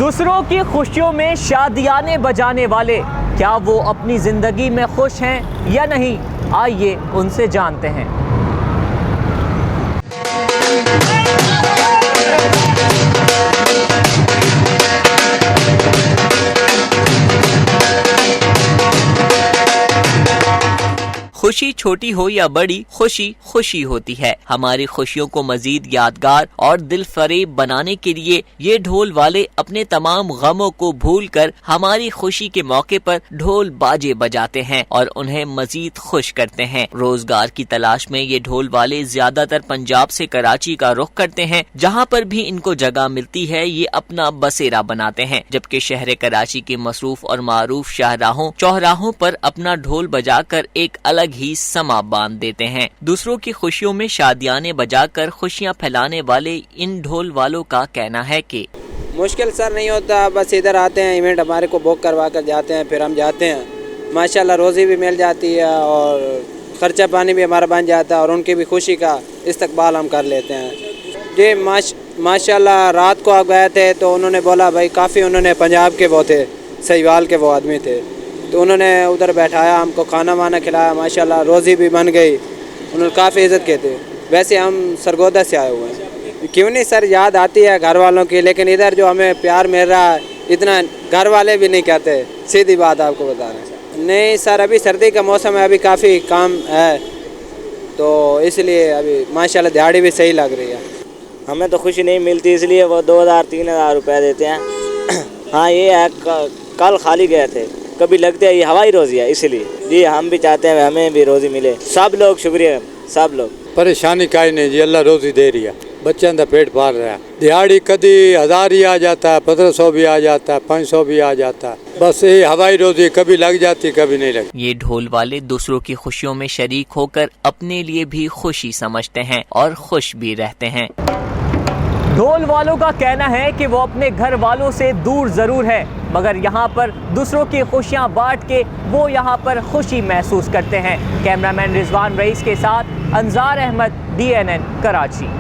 दूसरों की खुशियों में शादियाने बजाने वाले क्या वो अपनी ज़िंदगी में खुश हैं या नहीं, आइए उनसे जानते हैं। खुशी छोटी हो या बड़ी, खुशी खुशी होती है। हमारी खुशियों को मजीद यादगार और दिल फरेब बनाने के लिए ये ढोल वाले अपने तमाम गमों को भूलकर हमारी खुशी के मौके पर ढोल बाजे बजाते हैं और उन्हें मजीद खुश करते हैं। रोजगार की तलाश में ये ढोल वाले ज्यादातर पंजाब से कराची का रुख करते हैं। जहाँ पर भी इनको जगह मिलती है ये अपना बसेरा बनाते हैं, जबकि शहर कराची के मसरूफ और मारूफ शाहराहों चौराहों पर अपना ढोल बजाकर एक अलग ही समा बांध देते हैं। दूसरों की खुशियों में शादियाने बजाकर खुशियां फैलाने वाले इन ढोल वालों का कहना है कि मुश्किल सर नहीं होता, बस इधर आते हैं, इवेंट हमारे को बुक करवा कर जाते हैं, फिर हम जाते हैं, माशाल्लाह रोज़ी भी मिल जाती है और ख़र्चा पानी भी हमारा बन जाता है और उनकी भी खुशी का इस्तकबाल हम कर लेते हैं। जी माशाल्लाह रात को आप गए थे तो उन्होंने बोला भाई काफ़ी, उन्होंने पंजाब के वो थे, सहीवाल के वो आदमी थे, तो उन्होंने उधर बैठाया, हमको खाना वाना खिलाया, माशाल्लाह रोज़ी भी बन गई, उन्होंने काफ़ी इज़्ज़त की थी। वैसे हम सरगोदा से आए हुए हैं, क्यों नहीं सर, याद आती है घर वालों की, लेकिन इधर जो हमें प्यार मिल रहा है इतना घर वाले भी नहीं कहते, सीधी बात आपको बता रहे हैं। नहीं सर, अभी सर्दी का मौसम है, अभी काफ़ी काम है, तो इसलिए अभी माशाल्लाह दिहाड़ी भी सही लग रही है। हमें तो खुशी नहीं मिलती, इसलिए वो 2000-3000 रुपये देते हैं। हाँ ये है, कल खाली गए थे, कभी लगते है ये हवाई रोज़ी है, इसलिए जी हम भी चाहते हैं हमें भी रोज़ी मिले। सब लोग शुक्रिया, सब लोग। परेशानी काई नहीं जी, अल्लाह रोज़ी दे रही है, बच्चों का पेट पाल रहा है। दिहाड़ी कभी 1000 ही आ जाता है, 1500 भी आ जाता है, 500 भी आ जाता है, बस ये हवाई रोज़ी कभी लग जाती कभी नहीं लगती। ये ढोल वाले दूसरों की खुशियों में शरीक होकर अपने लिए भी खुशी समझते हैं और खुश भी रहते हैं। ढोल वालों का कहना है कि वो अपने घर वालों से दूर जरूर है, मगर यहाँ पर दूसरों की खुशियाँ बांट के वो यहाँ पर खुशी महसूस करते हैं। कैमरामैन रिजवान रईस के साथ अंजार अहमद, DNN कराची।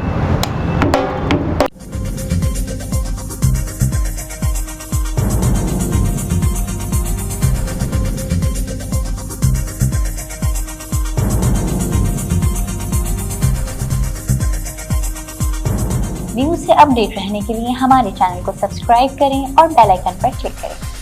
न्यूज़ से अपडेट रहने के लिए हमारे चैनल को सब्सक्राइब करें और बेल आइकन पर क्लिक करें।